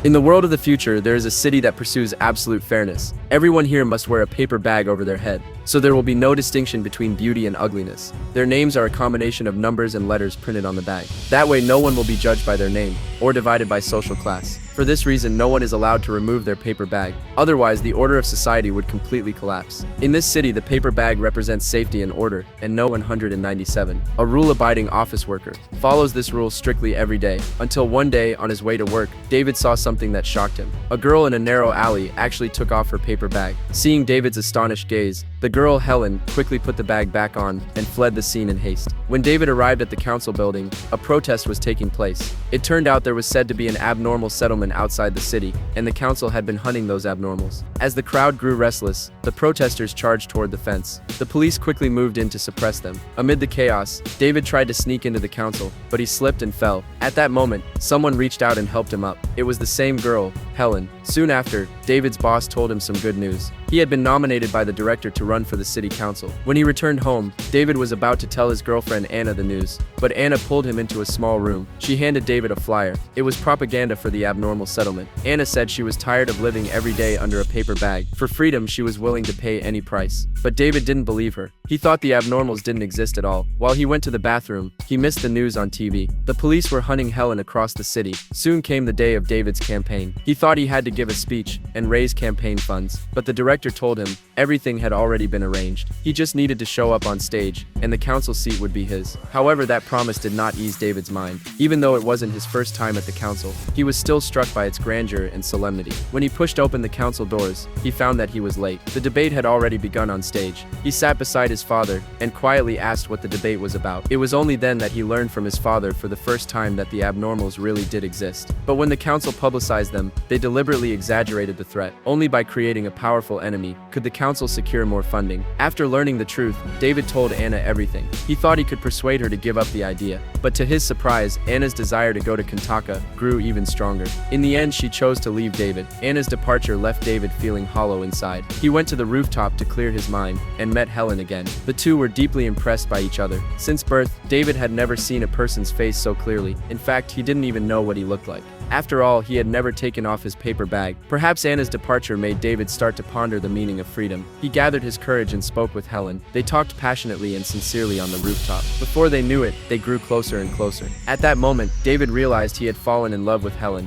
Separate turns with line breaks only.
In the world of the future, there is a city that pursues absolute fairness. Everyone here must wear a paper bag over their head, so there will be no distinction between beauty and ugliness. Their names are a combination of numbers and letters printed on the bag. That way, no one will be judged by their name or divided by social class. For this reason, no one is allowed to remove their paper bag. Otherwise, the order of society would completely collapse. In this city, the paper bag represents safety and order, and no 197, a rule-abiding office worker, follows this rule strictly every day, until one day, on his way to work, David saw something that shocked him. A girl in a narrow alley actually took off her paper bag. Seeing David's astonished gaze, the girl, Helen, quickly put the bag back on and fled the scene in haste. When David arrived at the council building, a protest was taking place. It turned out there was said to be an abnormal settlement outside the city, and the council had been hunting those abnormals. As the crowd grew restless, the protesters charged toward the fence. The police quickly moved in to suppress them. Amid the chaos, David tried to sneak into the council, but he slipped and fell. At that moment, someone reached out and helped him up. It was the same girl, Helen. Soon after, David's boss told him some good news. He had been nominated by the director to run for the city council. When he returned home, David was about to tell his girlfriend Anna the news, but Anna pulled him into a small room. She handed David a flyer. It was propaganda for the abnormal settlement. Anna said she was tired of living every day under a paper bag. For freedom, she was willing to pay any price. But David didn't believe her. He thought the abnormals didn't exist at all. While he went to the bathroom, he missed the news on TV. The police were hunting Helen across the city. Soon came the day of David's campaign. He thought he had to give a speech and raise campaign funds, but the director told him everything had already been arranged. He just needed to show up on stage, and the council seat would be his. However, that promise did not ease David's mind. Even though it wasn't his first time at the council, he was still struck by its grandeur and solemnity. When he pushed open the council doors, he found that he was late. The debate had already begun on stage. He sat beside his father and quietly asked what the debate was about. It was only then that he learned from his father for the first time that the abnormals really did exist. But when the council publicized them, they deliberately exaggerated the threat. Only by creating a powerful enemy could the council secure more funding. After learning the truth, David told Anna everything. He thought he could persuade her to give up the idea. But to his surprise, Anna's desire to go to Kentucky grew even stronger. In the end, she chose to leave David. Anna's departure left David feeling hollow inside. He went to the rooftop to clear his mind and met Helen again. The two were deeply impressed by each other. Since birth, David had never seen a person's face so clearly. In fact, he didn't even know what he looked like. After all, he had never taken off his paper bag. Perhaps Anna's departure made David start to ponder the meaning of freedom. He gathered his courage and spoke with Helen. They talked passionately and sincerely on the rooftop. Before they knew it, they grew closer and closer. At that moment, David realized he had fallen in love with Helen.